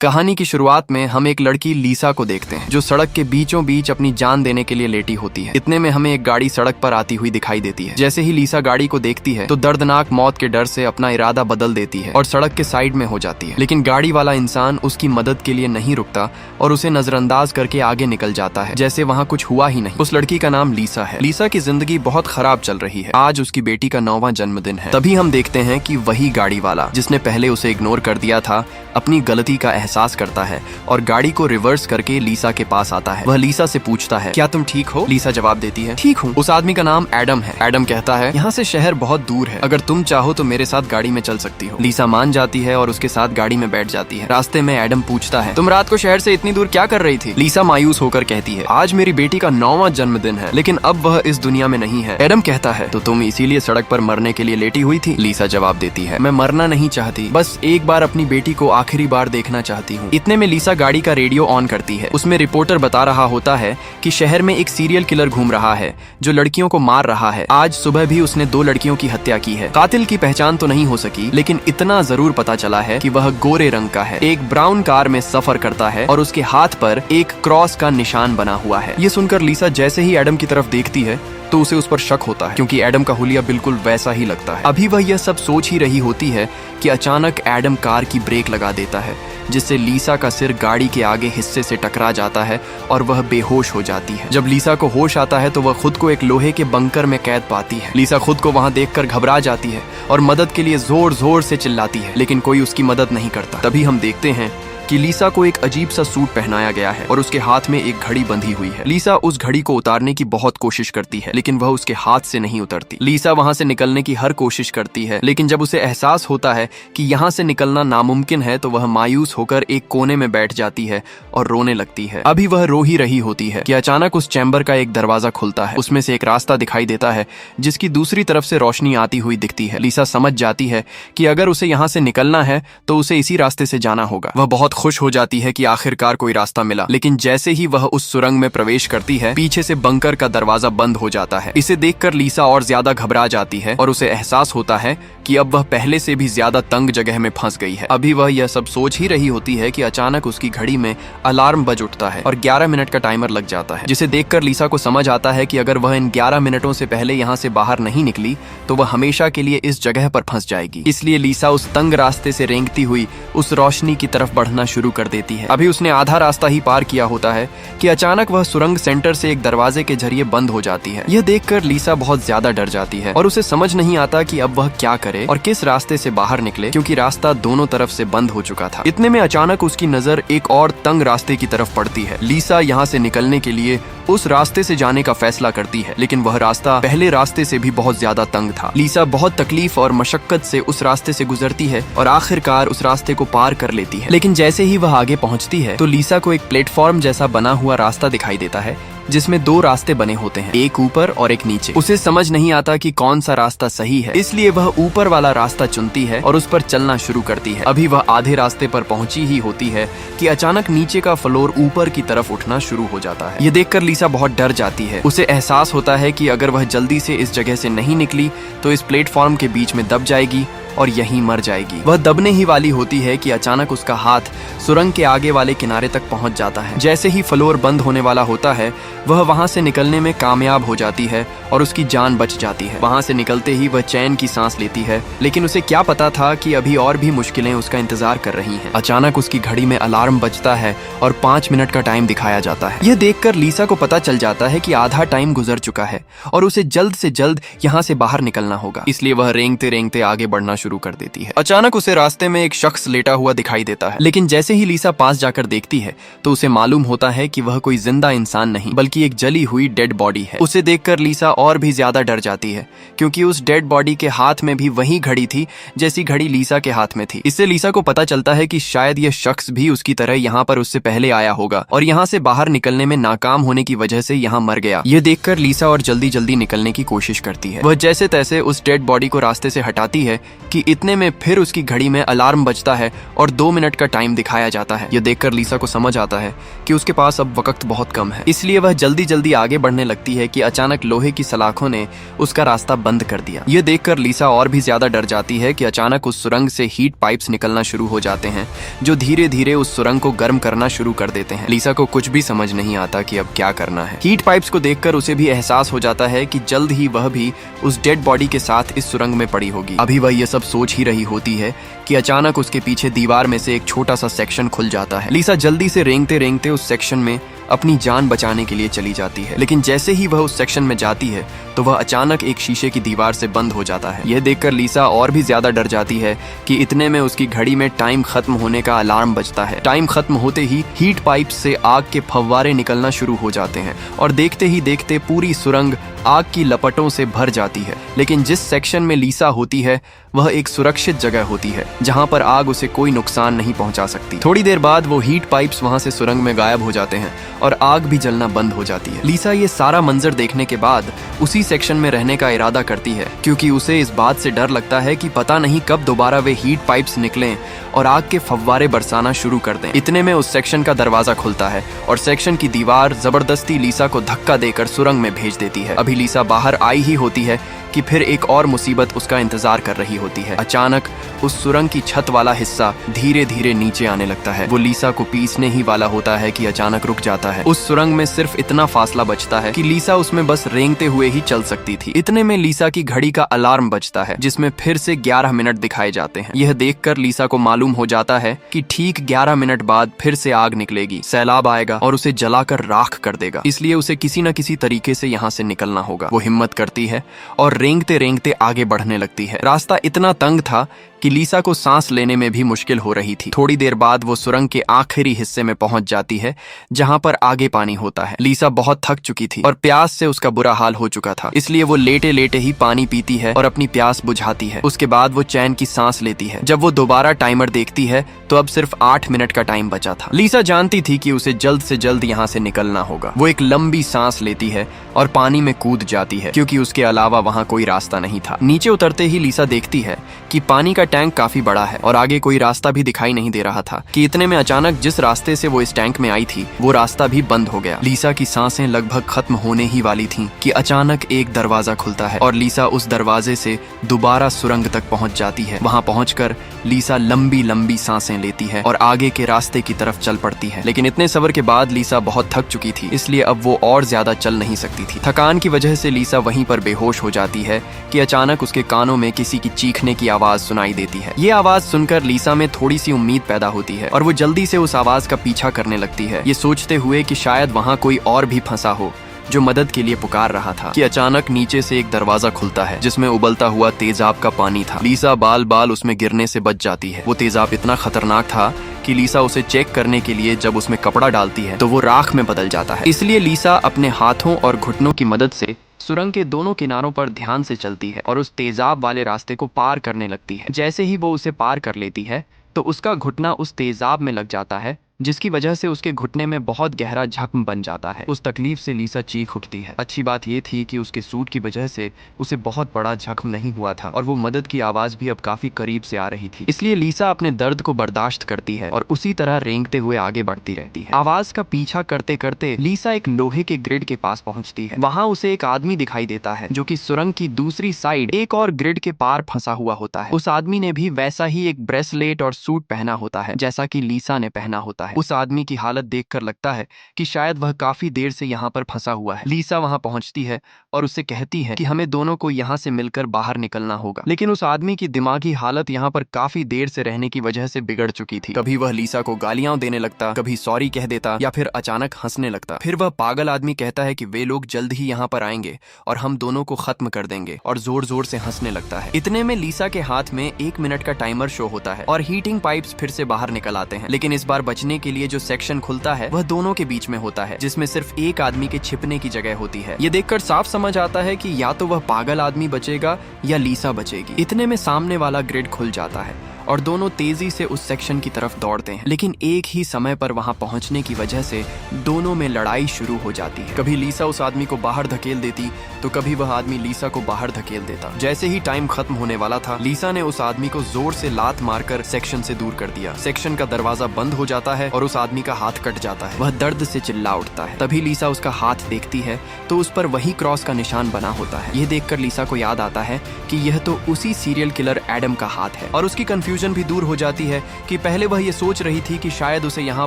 कहानी की शुरुआत में हम एक लड़की लीसा को देखते हैं जो सड़क के बीचों बीच अपनी जान देने के लिए लेटी होती है। इतने में हमें एक गाड़ी सड़क पर आती हुई दिखाई देती है। जैसे ही लीसा गाड़ी को देखती है तो दर्दनाक मौत के डर से अपना इरादा बदल देती है और सड़क के साइड में हो जाती है। लेकिन गाड़ी वाला इंसान उसकी मदद के लिए नहीं रुकता और उसे नजरअंदाज करके आगे निकल जाता है जैसे वहाँ कुछ हुआ ही नहीं। उस लड़की का नाम लीसा है। लीसा की जिंदगी बहुत खराब चल रही है। आज उसकी बेटी का 9वां जन्मदिन है। तभी हम देखते हैं कि वही गाड़ी वाला जिसने पहले उसे इग्नोर कर दिया था अपनी गलती का एहसास करता है और गाड़ी को रिवर्स करके लीसा के पास आता है। वह लीसा से पूछता है, क्या तुम ठीक हो? लीसा जवाब देती है, ठीक हूँ। उस आदमी का नाम एडम है। एडम कहता है, यहाँ से शहर बहुत दूर है, अगर तुम चाहो तो मेरे साथ गाड़ी में चल सकती हो। लीसा मान जाती है और उसके साथ गाड़ी में बैठ जाती है। रास्ते में एडम पूछता है, तुम रात को शहर से इतनी दूर क्या कर रही थी? लीसा मायूस होकर कहती है, आज मेरी बेटी का 9वां जन्मदिन है, लेकिन अब वह इस दुनिया में नहीं है। एडम कहता है, तो तुम इसीलिए सड़क पर मरने के लिए लेटी हुई थी? लीसा जवाब देती है, मैं मरना नहीं चाहती, बस एक बार अपनी बेटी को आखिरी बार देखना चाहती हूँ। इतने में लीसा गाड़ी का रेडियो ऑन करती है। उसमें रिपोर्टर बता रहा होता है कि शहर में एक सीरियल किलर घूम रहा है जो लड़कियों को मार रहा है। आज सुबह भी उसने 2 लड़कियों की हत्या की है। कातिल की पहचान तो नहीं हो सकी, लेकिन इतना जरूर पता चला है कि वह गोरे रंग का है, एक ब्राउन कार में सफर करता है और उसके हाथ पर एक क्रॉस का निशान बना हुआ है। ये सुनकर लीसा जैसे ही एडम की तरफ देखती है तो उसे उस पर शक होता है, क्योंकि एडम का हुलिया बिल्कुल वैसा ही लगता है। अभी वह यह सब सोच ही रही होती है कि अचानक एडम कार की ब्रेक लगा देता है, जिससे लीसा का सिर गाड़ी के आगे हिस्से से टकरा जाता है और वह बेहोश हो जाती है। जब लीसा को होश आता है तो वह खुद को एक लोहे के बंकर में कैद पाती है। लीसा खुद को वहां देखकर घबरा जाती है और मदद के लिए जोर जोर से चिल्लाती है, लेकिन कोई उसकी मदद नहीं करता। तभी हम देखते हैं कि लीसा को एक अजीब सा सूट पहनाया गया है और उसके हाथ में एक घड़ी बंधी हुई है। लीसा उस घड़ी को उतारने की बहुत कोशिश करती है, लेकिन वह उसके हाथ से नहीं उतरती। लीसा वहां से निकलने की हर कोशिश करती है, लेकिन जब उसे एहसास होता है कि यहाँ से निकलना नामुमकिन है तो वह मायूस होकर एक कोने में बैठ जाती है और रोने लगती है। अभी वह रो ही रही होती है कि अचानक उस चैम्बर का एक दरवाजा खुलता है। उसमें से एक रास्ता दिखाई देता है जिसकी दूसरी तरफ से रोशनी आती हुई दिखती है। लीसा समझ जाती है कि अगर उसे यहाँ से निकलना है तो उसे इसी रास्ते से जाना होगा। वह बहुत खुश हो जाती है कि आखिरकार कोई रास्ता मिला, लेकिन जैसे ही वह उस सुरंग में प्रवेश करती है पीछे से बंकर का दरवाजा बंद हो जाता है। इसे देखकर लीसा और ज्यादा घबरा जाती है और उसे एहसास होता है कि अब वह पहले से भी ज्यादा तंग जगह में फंस गई है। अभी वह यह सब सोच ही रही होती है कि अचानक उसकी घड़ी में अलार्म बज उठता है और 11 मिनट का टाइमर लग जाता है, जिसे देखकर लीसा को समझ आता है कि अगर वह इन 11 मिनटों से पहले यहाँ से बाहर नहीं निकली तो वह हमेशा के लिए इस जगह पर फंस जाएगी। इसलिए लीसा उस तंग रास्ते से रेंगती हुई उस रोशनी की तरफ बढ़ना शुरू कर देती है। अभी उसने आधा रास्ता ही पार किया होता है कि अचानक वह सुरंग सेंटर से एक दरवाजे के जरिए बंद हो जाती है। यह देखकर लीसा बहुत ज्यादा डर जाती है और उसे समझ नहीं आता कि अब वह क्या करे और किस रास्ते से बाहर निकले, क्योंकि रास्ता दोनों तरफ से बंद हो चुका था। इतने में अचानक उसकी नजर एक और तंग रास्ते की तरफ पड़ती है। लीसा यहाँ से निकलने के लिए उस रास्ते से जाने का फैसला करती है, लेकिन वह रास्ता पहले रास्ते से भी बहुत ज्यादा तंग था। लीसा बहुत तकलीफ और मशक्कत से उस रास्ते से गुजरती है और आखिरकार उस रास्ते को पार कर लेती है। लेकिन जैसे ही वह आगे पहुंचती है तो लीसा को एक प्लेटफॉर्म जैसा बना हुआ रास्ता दिखाई देता है जिसमें 2 रास्ते बने होते हैं, एक ऊपर और एक नीचे। उसे समझ नहीं आता कि कौन सा रास्ता सही है, इसलिए वह ऊपर वाला रास्ता चुनती है और उस पर चलना शुरू करती है। अभी वह आधे रास्ते पर पहुंची ही होती है कि अचानक नीचे का फ्लोर ऊपर की तरफ उठना शुरू हो जाता है। ये देखकर लीसा बहुत डर जाती है। उसे एहसास होता है कि अगर वह जल्दी से इस जगह से नहीं निकली तो इस प्लेटफॉर्म के बीच में दब जाएगी और यहीं मर जाएगी। वह दबने ही वाली होती है कि अचानक उसका हाथ सुरंग के आगे वाले किनारे तक पहुंच जाता है। जैसे ही फ्लोर बंद होने वाला होता है वह वहां से निकलने में कामयाब हो जाती है और उसकी जान बच जाती है। वहां से निकलते ही वह चैन की सांस लेती है, लेकिन उसे क्या पता था कि अभी और भी मुश्किलें उसका इंतजार कर रही हैं। अचानक उसकी घड़ी में अलार्म बजता है और 5 मिनट का टाइम दिखाया जाता है। यह देखकर लीसा को पता चल जाता है कि आधा टाइम गुजर चुका है और उसे जल्द से जल्द यहाँ से बाहर निकलना होगा। इसलिए वह रेंगते रेंगते आगे बढ़ना शुरू कर देती है। अचानक उसे रास्ते में एक शख्स लेटा हुआ दिखाई देता है, लेकिन जैसे ही लीसा पास जाकर देखती है तो उसे मालूम होता है कि वह कोई जिंदा इंसान नहीं बल्कि एक जली हुई डेड बॉडी है। उसे देखकर लीसा और भी ज्यादा डर जाती है, क्योंकि उस डेड बॉडी के हाथ में भी वही घड़ी थी जैसी घड़ी लीसा के हाथ में थी। इससे लीसा को पता चलता है कि शायद यह शख्स भी उसकी तरह यहाँ पर उससे पहले आया होगा और यहाँ से बाहर निकलने में नाकाम होने की वजह से यहाँ मर गया। यह देखकर लीसा और जल्दी जल्दी निकलने की कोशिश करती है। वह जैसे तैसे उस डेड बॉडी को रास्ते से हटाती है कि इतने में फिर उसकी घड़ी में अलार्म बजता है और 2 मिनट का टाइम दिखाया जाता है। यह देखकर लीसा को समझ आता है कि उसके पास अब वक्त बहुत कम है, इसलिए वह जल्दी जल्दी आगे बढ़ने लगती है कि अचानक लोहे की सलाखों ने उसका रास्ता बंद कर दिया। यह देखकर लीसा और भी ज्यादा डर जाती है कि अचानक उस सुरंग से हीट पाइप्स निकलना शुरू हो जाते हैं जो धीरे धीरे उस सुरंग को गर्म करना शुरू कर देते हैं। लीसा को कुछ भी समझ नहीं आता कि अब क्या करना है। हीट पाइप्स को देखकर उसे भी एहसास हो जाता है कि जल्द ही वह भी उस डेड बॉडी के साथ इस सुरंग में पड़ी होगी। अभी वह यह सब सोच ही रही होती है कि अचानक उसके पीछे दीवार में से एक छोटा सा सेक्शन खुल जाता है। लीसा जल्दी से रेंगते रेंगते उस सेक्शन में अपनी जान बचाने के लिए चली जाती है, लेकिन जैसे ही वह उस सेक्शन में जाती है तो वह अचानक एक शीशे की दीवार से बंद हो जाता है। यह देखकर लीसा और भी ज्यादा डर जाती है कि इतने में उसकी घड़ी में टाइम खत्म होने का अलार्म बजता है। टाइम खत्म होते ही हीट पाइप से आग के फव्वारे निकलना शुरू हो जाते हैं और देखते ही देखते पूरी सुरंग आग की लपटों से भर जाती है। लेकिन जिस सेक्शन में लीसा होती है वह एक सुरक्षित जगह होती है जहां पर आग उसे कोई नुकसान नहीं पहुंचा सकती। थोड़ी देर बाद वो हीट पाइप्स वहां से सुरंग में गायब हो जाते हैं और आग भी जलना बंद हो जाती है। लीसा ये सारा मंजर देखने के बाद उसी सेक्शन में रहने का इरादा करती है, क्योंकि उसे इस बात से डर लगता है कि पता नहीं कब दोबारा वे हीट पाइप्स निकलें और आग के फव्वारे बरसाना शुरू कर दें। इतने में उस सेक्शन का दरवाजा खुलता है और सेक्शन की दीवार जबरदस्ती लीसा को धक्का देकर सुरंग में भेज देती है। अभी लीसा बाहर आई ही होती है कि फिर एक और मुसीबत उसका इंतजार कर रही होती है। अचानक उस सुरंग की छत वाला हिस्सा धीरे धीरे नीचे आने लगता है। वो लीसा को पीसने ही वाला होता है कि अचानक रुक जाता है। उस सुरंग में सिर्फ इतना फासला बचता है कि लीसा उसमें बस रेंगते हुए ही चल सकती थी। इतने में लीसा की घड़ी का अलार्म बजता है जिसमें फिर से 11 मिनट दिखाए जाते हैं। यह देखकर लीसा को मालूम हो जाता है कि ठीक 11 मिनट बाद फिर से आग निकलेगी, सैलाब आएगा और उसे जलाकर राख कर देगा। इसलिए उसे किसी न किसी तरीके से यहाँ से निकलना होगा। वो हिम्मत करती है और रेंगते रेंगते आगे बढ़ने लगती है। रास्ता इतना तंग था कि लीसा को सांस लेने में भी मुश्किल हो रही थी। थोड़ी देर बाद वो सुरंग के आखिरी हिस्से में पहुंच जाती है जहां पर आगे पानी होता है। लीसा बहुत थक चुकी थी और प्यास से उसका बुरा हाल हो चुका था, इसलिए वो लेटे लेटे ही पानी पीती है और अपनी प्यास बुझाती है। उसके बाद वो चैन की सांस लेती है। जब वो दोबारा टाइमर देखती है तो अब सिर्फ 8 मिनट का टाइम बचा था। लीसा जानती थी कि उसे जल्द से जल्द यहाँ से निकलना होगा। वो एक लंबी सांस लेती है और पानी में कूद जाती है, क्योंकि उसके अलावा वहाँ कोई रास्ता नहीं था। नीचे उतरते ही लीसा देखती है कि पानी का टैंक काफी बड़ा है और आगे कोई रास्ता भी दिखाई नहीं दे रहा था कि इतने में अचानक जिस रास्ते से वो इस टैंक में आई थी वो रास्ता भी बंद हो गया। लीसा की सांसें लगभग खत्म होने ही वाली थीं कि अचानक एक दरवाजा खुलता है और लीसा उस दरवाजे से दोबारा सुरंग तक पहुंच जाती है। वहां पहुंचकर लीसा लंबी लंबी सांसें लेती है और आगे के रास्ते की तरफ चल पड़ती है। लेकिन इतने सब्र के बाद लीसा बहुत थक चुकी थी, इसलिए अब वो और ज्यादा चल नहीं सकती थी। थकान की वजह से लीसा वहीं पर बेहोश हो जाती है कि अचानक उसके कानों में किसी की चीखने की आवाज सुनाई देती है। ये आवाज सुनकर लीसा में थोड़ी सी उम्मीद पैदा होती है और वो जल्दी से उस आवाज का पीछा करने लगती है, ये सोचते हुए कि शायद वहाँ कोई और भी फंसा हो जो मदद के लिए पुकार रहा था। कि अचानक नीचे से एक दरवाजा खुलता है जिसमें उबलता हुआ तेजाब का पानी था। लीसा बाल बाल उसमें गिरने से बच जाती है। वो तेजाब इतना खतरनाक था कि लीसा उसे चेक करने के लिए जब उसमें कपड़ा डालती है तो वो राख में बदल जाता है। इसलिए लीसा अपने हाथों और घुटनों की मदद से सुरंग के दोनों किनारों पर ध्यान से चलती है और उस तेजाब वाले रास्ते को पार करने लगती है। जैसे ही वो उसे पार कर लेती है तो उसका घुटना उस तेजाब में लग जाता है, जिसकी वजह से उसके घुटने में बहुत गहरा जख्म बन जाता है। उस तकलीफ से लीसा चीख उठती है। अच्छी बात यह थी कि उसके सूट की वजह से उसे बहुत बड़ा जख्म नहीं हुआ था और वो मदद की आवाज भी अब काफी करीब से आ रही थी। इसलिए लीसा अपने दर्द को बर्दाश्त करती है और उसी तरह रेंगते हुए आगे बढ़ती रहती है। आवाज का पीछा करते करते लीसा एक लोहे के ग्रिड के पास पहुंचती है। वहां उसे एक आदमी दिखाई देता है जो कि सुरंग की दूसरी साइड एक और ग्रिड के पार फंसा हुआ होता है। उस आदमी ने भी वैसा ही एक ब्रेसलेट और सूट पहना होता है जैसा कि लीसा ने पहना होता है। उस आदमी की हालत देखकर लगता है कि शायद वह काफी देर से यहाँ पर फंसा हुआ है। लीसा वहां पहुंचती है और उससे कहती है कि हमें दोनों को यहाँ से मिलकर बाहर निकलना होगा। लेकिन उस आदमी की दिमागी हालत यहाँ पर काफी देर से रहने की वजह से बिगड़ चुकी थी। कभी वह लीसा को गालियां देने लगता, कभी सॉरी कह देता या फिर अचानक हंसने लगता। फिर वह पागल आदमी कहता है कि वे लोग जल्द ही यहाँ पर आएंगे और हम दोनों को खत्म कर देंगे और जोर जोर से हंसने लगता है। इतने में लीसा के हाथ में 1 मिनट का टाइमर शो होता है और हीटिंग पाइप्स फिर से बाहर निकल आते हैं। लेकिन इस बार बचने के लिए जो सेक्शन खुलता है वह दोनों के बीच में होता है, जिसमें सिर्फ एक आदमी के छिपने की जगह होती है। ये देखकर साफ समझ आता है कि या तो वह पागल आदमी बचेगा या लीसा बचेगी। इतने में सामने वाला ग्रिड खुल जाता है और दोनों तेजी से उस सेक्शन की तरफ दौड़ते हैं। लेकिन एक ही समय पर वहां पहुंचने की वजह से दोनों में लड़ाई शुरू हो जाती है। कभी लीसा उस आदमी को बाहर धकेल देती तो कभी वह आदमी लीसा को बाहर धकेल देता। जैसे ही टाइम खत्म होने वाला था, लीसा ने उस आदमी को जोर से लात मारकर सेक्शन से दूर कर दिया। सेक्शन का दरवाजा बंद हो जाता है और उस आदमी का हाथ कट जाता है। वह दर्द से चिल्ला उठता है। तभी लीसा उसका हाथ देखती है तो उस पर वही क्रॉस का निशान बना होता है। यह देखकर लीसा को याद आता है कि यह तो उसी सीरियल किलर एडम का हाथ है और उसकी कंफ्यूजन भी दूर हो जाती है कि पहले वह ये सोच रही थी कि शायद उसे यहाँ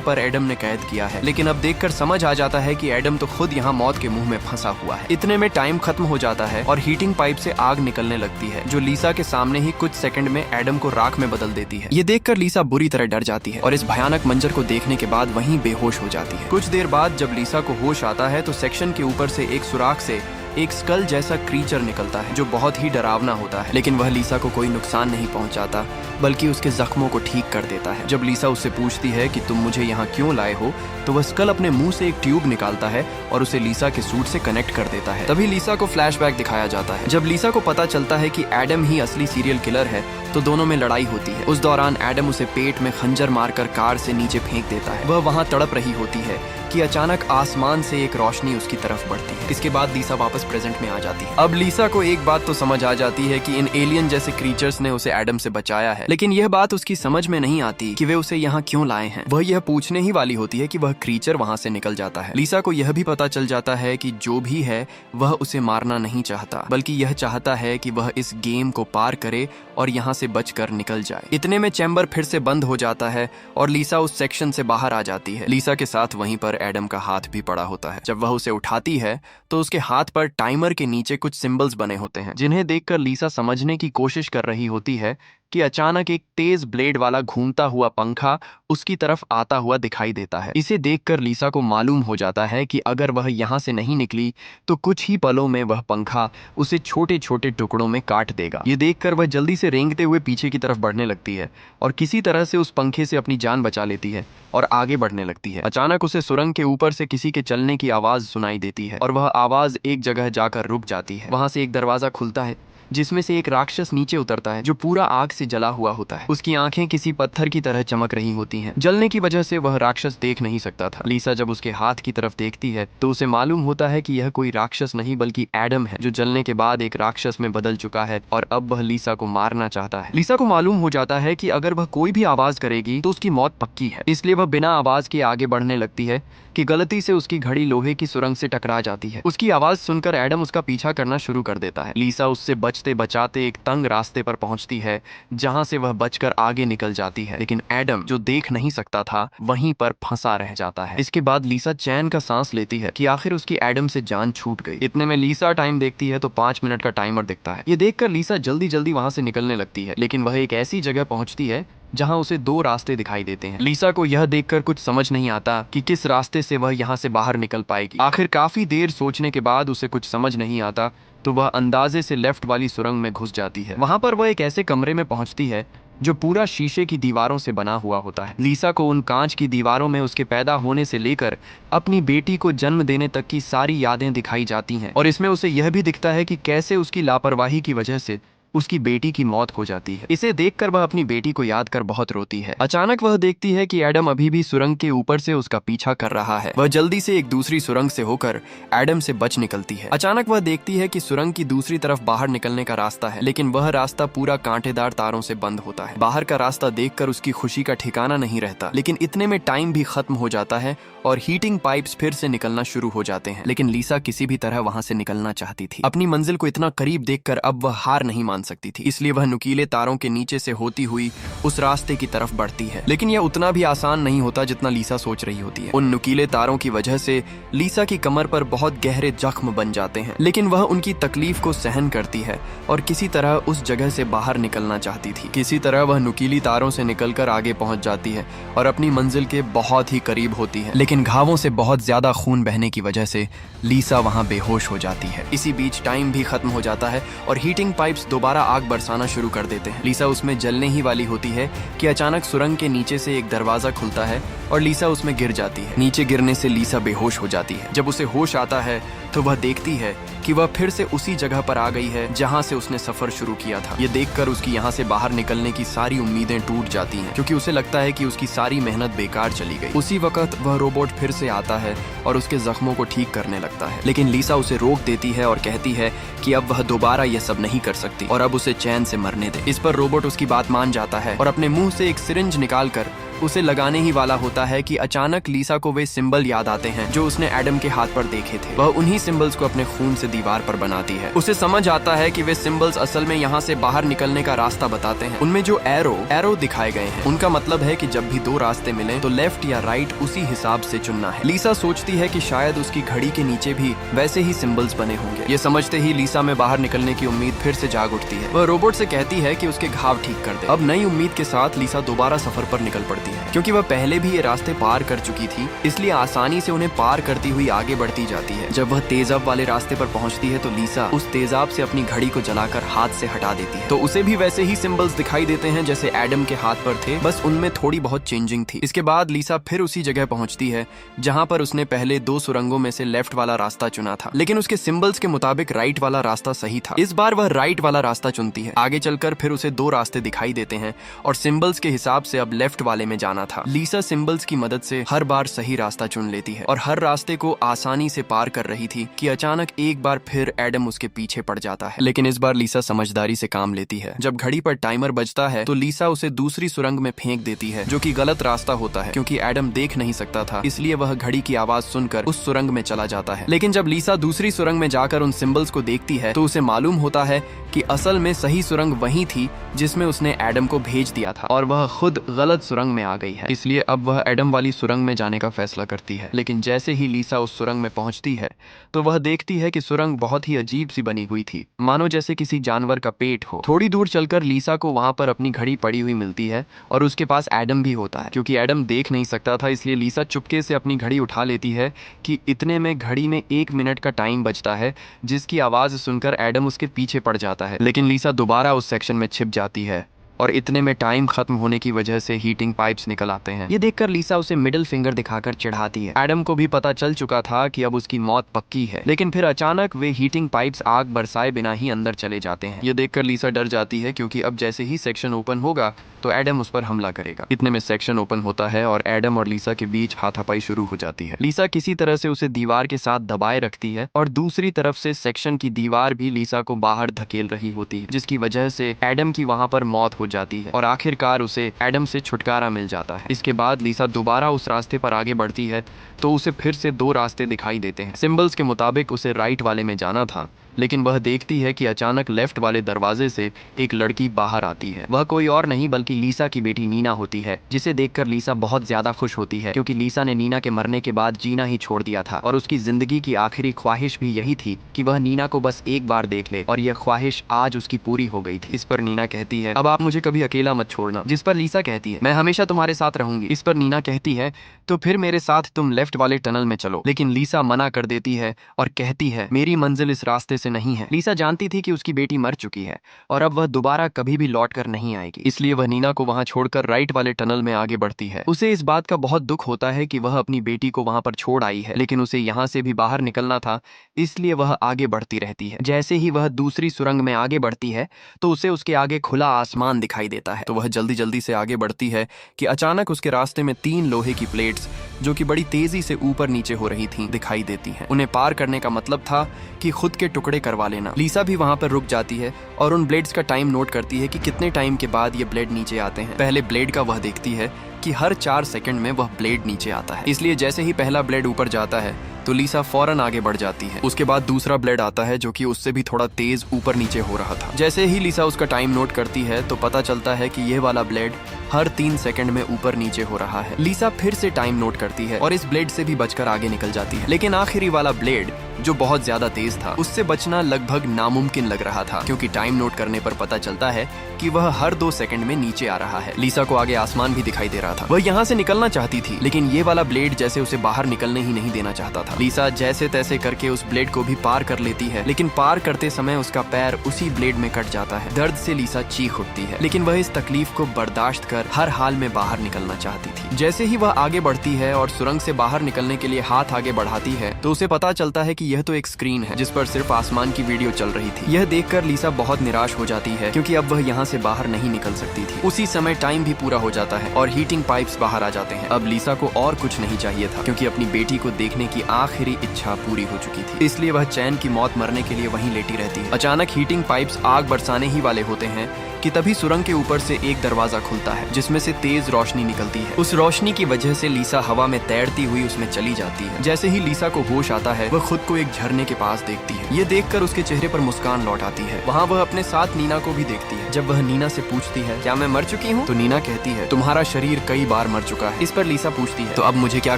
पर एडम ने कैद किया है, लेकिन अब देखकर समझ आ जाता है कि एडम तो खुद यहाँ मौत के मुंह में फंसा हुआ है। इतने में टाइम खत्म हो जाता है और हीटिंग पाइप से आग निकलने लगती है जो लीसा के सामने ही कुछ सेकंड में एडम को राख में बदल देती है। ये देखकर लीसा बुरी तरह डर जाती है और इस भयानक मंजर को देखने के बाद वहीं बेहोश हो जाती है। कुछ देर बाद जब लीसा को होश आता है तो सेक्शन के ऊपर से एक सुराख से एक स्कल जैसा क्रीचर निकलता है जो बहुत ही डरावना होता है, लेकिन वह लीसा को कोई नुकसान नहीं पहुंचाता बल्कि उसके जख्मों को ठीक कर देता है। जब लीसा उससे पूछती है कि तुम मुझे यहाँ क्यों लाए हो, तो वह स्कल अपने मुंह से एक ट्यूब निकालता है और उसे लीसा के सूट से कनेक्ट कर देता है। तभी लीसा को फ्लैशबैक दिखाया जाता है। जब लीसा को पता चलता है कि एडम ही असली सीरियल किलर है तो दोनों में लड़ाई होती है। उस दौरान एडम उसे पेट में खंजर मारकर कार से नीचे फेंक देता है। वह वहाँ तड़प रही होती है कि अचानक आसमान से एक रोशनी उसकी तरफ बढ़ती है। इसके बाद लीसा वापस प्रेजेंट में आ जाती है। अब लीसा को एक बात तो समझ आ जाती है कि इन एलियन जैसे क्रीचर्स ने उसे एडम से बचाया है, लेकिन यह बात उसकी समझ में नहीं आती कि वे उसे यहाँ क्यों लाए हैं। वह यह पूछने ही वाली होती है कि वह क्रीचर वहाँ से निकल जाता है। लीसा को यह भी पता चल जाता है कि जो भी है वह उसे मारना नहीं चाहता, बल्कि यह चाहता है कि वह इस गेम को पार करे और यहाँ से बचकर निकल जाए। इतने में चैम्बर फिर से बंद हो जाता है और लीसा उस सेक्शन से बाहर आ जाती है। लीसा के साथ वहीं पर एडम का हाथ भी पड़ा होता है। जब वह उसे उठाती है तो उसके हाथ पर टाइमर के नीचे कुछ सिंबल्स बने होते हैं जिन्हें देखकर लीसा समझने की कोशिश कर रही होती है कि अचानक एक तेज ब्लेड वाला घूमता हुआ पंखा उसकी तरफ आता हुआ दिखाई देता है। इसे देखकर लीसा को मालूम हो जाता है कि अगर वह यहाँ से नहीं निकली तो कुछ ही पलों में वह पंखा उसे छोटे छोटे टुकड़ों में काट देगा। ये देखकर वह जल्दी से रेंगते हुए पीछे की तरफ बढ़ने लगती है और किसी तरह से उस पंखे से अपनी जान बचा लेती है और आगे बढ़ने लगती है। अचानक उसे सुरंग के ऊपर से किसी के चलने की आवाज सुनाई देती है और वह आवाज एक जगह जाकर रुक जाती है। वहां से एक दरवाजा खुलता है जिसमें से एक राक्षस नीचे उतरता है जो पूरा आग से जला हुआ होता है। उसकी आंखें किसी पत्थर की तरह चमक रही होती हैं। जलने की वजह से वह राक्षस देख नहीं सकता था। लीसा जब उसके हाथ की तरफ देखती है तो उसे मालूम होता है कि यह कोई राक्षस नहीं बल्कि एडम है जो जलने के बाद एक राक्षस में बदल चुका है और अब वह लीसा को मारना चाहता है। लीसा को मालूम हो जाता है कि अगर वह कोई भी आवाज करेगी तो उसकी मौत पक्की है, इसलिए वह बिना आवाज के आगे बढ़ने लगती है कि गलती से उसकी घड़ी लोहे की सुरंग से टकरा जाती है। उसकी आवाज सुनकर एडम उसका पीछा करना शुरू कर देता है। लीसा उससे बचते बचाते एक तंग रास्ते पर पहुंचती है जहां से वह बचकर आगे निकल जाती है, लेकिन एडम जो देख नहीं सकता था वहीं पर फंसा रह जाता है। इसके बाद लीसा चैन का सांस लेती है कि आखिर उसकी एडम से जान छूट गई। इतने में लीसा टाइम देखती है तो 5 मिनट का टाइमर दिखता है। ये देखकर लीसा जल्दी जल्दी वहां से निकलने लगती है, लेकिन वह एक ऐसी जगह पहुंचती है जहां उसे 2 रास्ते दिखाई देते हैं। लीसा को यह देखकर कुछ समझ नहीं आता कि किस रास्ते से वह यहां से बाहर निकल पाएगी। आखिर काफी देर सोचने के बाद उसे कुछ समझ नहीं आता तो वह अंदाजे से लेफ्ट वाली सुरंग में घुस जाती है। वहां पर वह एक ऐसे कमरे में पहुंचती है जो पूरा शीशे की दीवारों से बना हुआ होता है। लीसा को उन कांच की दीवारों में उसके पैदा होने से लेकर अपनी बेटी को जन्म देने तक की सारी यादें दिखाई जाती हैं और इसमें उसे यह भी दिखता है कि कैसे उसकी लापरवाही की वजह से उसकी बेटी की मौत हो जाती है। इसे देखकर वह अपनी बेटी को याद कर बहुत रोती है। अचानक वह देखती है कि एडम अभी भी सुरंग के ऊपर से उसका पीछा कर रहा है। वह जल्दी से एक दूसरी सुरंग से होकर एडम से बच निकलती है। अचानक वह देखती है कि सुरंग की दूसरी तरफ बाहर निकलने का रास्ता है, लेकिन वह रास्ता पूरा कांटेदार तारों से बंद होता है। बाहर का रास्ता देखकर उसकी खुशी का ठिकाना नहीं रहता, लेकिन इतने में टाइम भी खत्म हो जाता है और हीटिंग पाइप्स फिर से निकलना शुरू हो जाते हैं। लेकिन लीसा किसी भी तरह वहां से निकलना चाहती थी। अपनी मंजिल को इतना करीब देखकर अब वह हार नहीं मान सकती थी, इसलिए वह नुकीले तारों के नीचे से होती हुई उस रास्ते की तरफ बढ़ती है। लेकिन यह उतना भी आसान नहीं होता जितना लीसा सोच रही होती है। उन नुकीले तारों की वजह से लीसा की कमर पर बहुत गहरे जख्म बन जाते हैं, लेकिन वह उनकी तकलीफ को सहन करती है और किसी तरह उस जगह से बाहर निकलना चाहती थी। किसी तरह वह नुकीली तारों से निकलकर आगे पहुंच जाती है और अपनी मंजिल के बहुत ही करीब होती है, लेकिन घावों से बहुत ज्यादा खून बहने की वजह से लीसा वहां बेहोश हो जाती है। इसी बीच टाइम भी खत्म हो जाता है और हीटिंग पाइप्स दोबारा आग बरसाना शुरू कर देते हैं। लीसा उसमें जलने ही वाली होती है कि अचानक सुरंग के नीचे से एक दरवाजा खुलता है और लीसा उसमें गिर जाती है। नीचे गिरने से लीसा बेहोश हो जाती है। जब उसे होश आता है तो वह देखती है कि वह फिर से उसी जगह पर आ गई है जहां से उसने सफर शुरू किया था। ये देखकर उसकी यहाँ से बाहर निकलने की सारी उम्मीदें टूट जाती हैं, क्योंकि उसे लगता है कि उसकी सारी मेहनत बेकार चली गई। उसी वक्त वह रोबोट फिर से आता है और उसके जख्मों को ठीक करने लगता है, लेकिन लीसा उसे रोक देती है और कहती है कि अब वह दोबारा यह सब नहीं कर सकती और अब उसे चैन से मरने दे। इस पर रोबोट उसकी बात मान जाता है और अपने मुंह से एक सिरिंज निकालकर उसे लगाने ही वाला होता है कि अचानक लीसा को वे सिंबल याद आते हैं जो उसने एडम के हाथ पर देखे थे। वह उन्हीं सिंबल्स को अपने खून से दीवार पर बनाती है। उसे समझ आता है कि वे सिंबल्स असल में यहाँ से बाहर निकलने का रास्ता बताते हैं। उनमें जो एरो दिखाए गए हैं उनका मतलब है कि जब भी दो रास्ते मिले तो लेफ्ट या राइट उसी हिसाब से चुनना है। लीसा सोचती है कि शायद उसकी घड़ी के नीचे भी वैसे ही सिंबल्स बने होंगे। ये समझते ही लीसा में बाहर निकलने की उम्मीद फिर से जाग उठती है। वह रोबोट से कहती है कि उसके घाव ठीक कर दे। अब नई उम्मीद के साथ लीसा दोबारा सफर पर निकल पड़ती है। क्योंकि वह पहले भी ये रास्ते पार कर चुकी थी, इसलिए आसानी से उन्हें पार करती हुई आगे बढ़ती जाती है। जब वह तेजाब वाले रास्ते पर पहुंचती है तो लीसा उस तेजाब से अपनी घड़ी को जलाकर हाथ से हटा देती है। तो उसे भी वैसे ही सिंबल्स दिखाई देते हैं जैसे एडम के हाथ पर थे, बस उनमें थोड़ी बहुत चेंजिंग थी। इसके बाद लीसा फिर उसी जगह पहुंचती है जहां पर उसने पहले दो सुरंगों में से लेफ्ट वाला रास्ता चुना था, लेकिन उसके सिंबल्स के मुताबिक राइट वाला रास्ता सही था। इस बार वह राइट वाला रास्ता चुनती है। आगे चलकर फिर उसे दो रास्ते दिखाई देते हैं और सिंबल्स के हिसाब से अब लेफ्ट वाले में जाना था। लीसा सिंबल्स की मदद से हर बार सही रास्ता चुन लेती है और हर रास्ते को आसानी से पार कर रही थी कि अचानक एक बार फिर एडम उसके पीछे पड़ जाता है। लेकिन इस बार लीसा समझदारी से काम लेती है। जब घड़ी पर टाइमर बजता है तो लीसा उसे दूसरी सुरंग में फेंक देती है, जो कि गलत रास्ता होता है क्योंकि एडम देख नहीं सकता था, इसलिए वह घड़ी की आवाज सुनकर उस सुरंग में चला जाता है। लेकिन जब लीसा दूसरी सुरंग में जाकर उन सिंबल्स को देखती है तो उसे मालूम होता है कि असल में सही सुरंग वही थी जिसमें उसने एडम को भेज दिया था और वह खुद गलत सुरंग में आ गई है। इसलिए अब वह एडम वाली सुरंग में जाने का फैसला करती है। लेकिन जैसे ही लीसा उस सुरंग में पहुंचती है तो वह देखती है कि सुरंग बहुत ही अजीब सी बनी हुई थी, मानो जैसे किसी जानवर का पेट हो। थोड़ी दूर चलकर लीसा को वहां पर अपनी घड़ी पड़ी हुई मिलती है और उसके पास एडम भी होता है। क्योंकि एडम देख नहीं सकता था इसलिए लीसा चुपके से अपनी घड़ी उठा लेती है कि इतने में घड़ी में 1 मिनट का टाइम बचता है, जिसकी आवाज सुनकर एडम उसके पीछे पड़ जाता है। लेकिन लीसा दोबारा उस सेक्शन में छिप जाती है और इतने में टाइम खत्म होने की वजह से हीटिंग पाइप्स निकल आते हैं। ये देखकर लीसा उसे मिडिल फिंगर दिखाकर चिढ़ाती है। एडम को भी पता चल चुका था कि अब उसकी मौत पक्की है, लेकिन फिर अचानक वे हीटिंग पाइप्स आग बरसाए बिना ही अंदर चले जाते हैं। ये देखकर लीसा डर जाती है क्योंकि अब जैसे ही सेक्शन ओपन होगा तो एडम उस पर हमला करेगा। इतने में सेक्शन ओपन होता है और एडम और लीसा के बीच हाथापाई शुरू हो जाती है। लीसा किसी तरह से उसे दीवार के साथ दबाए रखती है और दूसरी तरफ से सेक्शन की दीवार भी लीसा को बाहर धकेल रही होती है, जिसकी वजह से एडम की वहां पर मौत हो जाती है और आखिरकार उसे एडम से छुटकारा मिल जाता है। इसके बाद लीसा दोबारा उस रास्ते पर आगे बढ़ती है तो उसे फिर से दो रास्ते दिखाई देते हैं। सिंबल्स के मुताबिक उसे राइट वाले में जाना था, लेकिन वह देखती है कि अचानक लेफ्ट वाले दरवाजे से एक लड़की बाहर आती है। वह कोई और नहीं बल्कि लीसा की बेटी नीना होती है, जिसे देखकर लीसा बहुत ज्यादा खुश होती है क्योंकि लीसा ने नीना के मरने के बाद जीना ही छोड़ दिया था और उसकी जिंदगी की आखिरी ख्वाहिश भी यही थी कि वह नीना को बस एक बार देख ले, और यह ख्वाहिश आज उसकी पूरी हो गई थी। इस पर नीना कहती है, अब आप मुझे कभी अकेला मत छोड़ना। जिस पर लीसा कहती है, मैं हमेशा तुम्हारे साथ रहूंगी। इस पर नीना कहती है, तो फिर मेरे साथ तुम लेफ्ट वाले टनल में चलो। लेकिन लीसा मना कर देती है और कहती है, मेरी मंजिल इस रास्ते से नहीं है। लीसा जानती थी कि उसकी बेटी मर चुकी है और अब वह दोबारा कभी भी लौट कर नहीं आएगी, इसलिए वह नीना को वहां छोड़कर राइट वाले टनल में आगे बढ़ती है। उसे इस बात का बहुत दुख होता है कि वह अपनी बेटी को वहां पर छोड़ आई है, लेकिन उसे यहाँ से भी बाहर निकलना था, इसलिए वह आगे बढ़ती रहती है। जैसे ही वह दूसरी सुरंग में आगे बढ़ती है तो उसे उसके आगे खुला आसमान दिखाई देता है। तो वह जल्दी जल्दी से आगे बढ़ती है कि अचानक उसके रास्ते में 3 लोहे की प्लेट्स जो कि बड़ी तेजी से ऊपर नीचे हो रही थीं दिखाई देती हैं। उन्हें पार करने का मतलब था कि खुद के टुकड़े करवा लेना। लीसा भी वहां पर रुक जाती है और उन ब्लेड्स का टाइम नोट करती है कि कितने टाइम के बाद ये ब्लेड नीचे आते हैं। पहले ब्लेड का वह देखती है कि हर 4 सेकंड में वह ब्लेड नीचे आता है, इसलिए जैसे ही पहला ब्लेड ऊपर जाता है तो लीसा फौरन आगे बढ़ जाती है। उसके बाद दूसरा ब्लेड आता है जो कि उससे भी थोड़ा तेज ऊपर नीचे हो रहा था। जैसे ही लीसा उसका टाइम नोट करती है तो पता चलता है कि यह वाला ब्लेड हर 3 सेकंड में ऊपर नीचे हो रहा है। लीसा फिर से टाइम नोट करती है और इस ब्लेड से भी बचकर आगे निकल जाती है, लेकिन आखिरी वाला ब्लेड जो बहुत ज्यादा तेज था उससे बचना लगभग नामुमकिन लग रहा था, क्योंकि टाइम नोट करने पर पता चलता है कि वह हर 2 सेकंड में नीचे आ रहा है। लीसा को आगे आसमान भी दिखाई दे रहा था। वह यहाँ से निकलना चाहती थी, लेकिन ये वाला ब्लेड जैसे उसे बाहर निकलने ही नहीं देना चाहता था। लीसा जैसे तैसे करके उस ब्लेड को भी पार कर लेती है, लेकिन पार करते समय उसका पैर उसी ब्लेड में कट जाता है। दर्द से लीसा चीख उठती है, लेकिन वह इस तकलीफ को बर्दाश्त देखकर हर हाल में बाहर निकलना चाहती थी। जैसे ही वह आगे बढ़ती है और सुरंग से बाहर निकलने के लिए हाथ आगे बढ़ाती है तो उसे पता चलता है कि यह तो एक स्क्रीन है जिस पर सिर्फ आसमान की वीडियो चल रही थी। यह देखकर लीसा बहुत निराश हो जाती है क्योंकि अब वह यहाँ से बाहर नहीं निकल सकती थी। उसी समय टाइम भी पूरा हो जाता है और हीटिंग पाइप्स बाहर आ जाते हैं। अब लीसा को और कुछ नहीं चाहिए था क्योंकि अपनी बेटी को देखने की आखिरी इच्छा पूरी हो चुकी थी, इसलिए वह चैन की मौत मरने के लिए वहीं लेटी रहती है। अचानक हीटिंग पाइप्स आग बरसाने ही वाले होते हैं कि तभी सुरंग के ऊपर से एक दरवाजा खुलता है जिसमें से तेज रोशनी निकलती है। उस रोशनी की वजह से लीसा हवा में तैरती हुई उसमें चली जाती है। जैसे ही लीसा को होश आता है वह खुद को एक झरने के पास देखती है। ये देखकर उसके चेहरे पर मुस्कान लौट आती है। वहाँ वह अपने साथ नीना को भी देखती है। जब वह नीना से पूछती है क्या मैं मर चुकी हूँ, तो नीना कहती है तुम्हारा शरीर कई बार मर चुका है। इस पर लीसा पूछती है तो अब मुझे क्या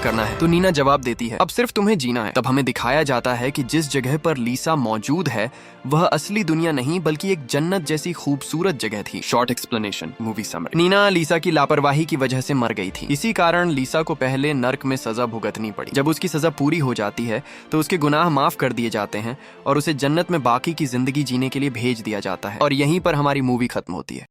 करना है, तो नीना जवाब देती है अब सिर्फ तुम्हें जीना है। तब हमें दिखाया जाता है कि जिस जगह पर लीसा मौजूद है वह असली दुनिया नहीं बल्कि एक जन्नत जैसी खूबसूरत जगह थी। Short explanation, movie summary. Nina Lisa की लापरवाही की वजह से मर गई थी। इसी कारण लीसा को पहले नर्क में सजा भुगतनी पड़ी। जब उसकी सजा पूरी हो जाती है तो उसके गुनाह माफ कर दिए जाते हैं और उसे जन्नत में बाकी की जिंदगी जीने के लिए भेज दिया जाता है। और यहीं पर हमारी मूवी खत्म होती है।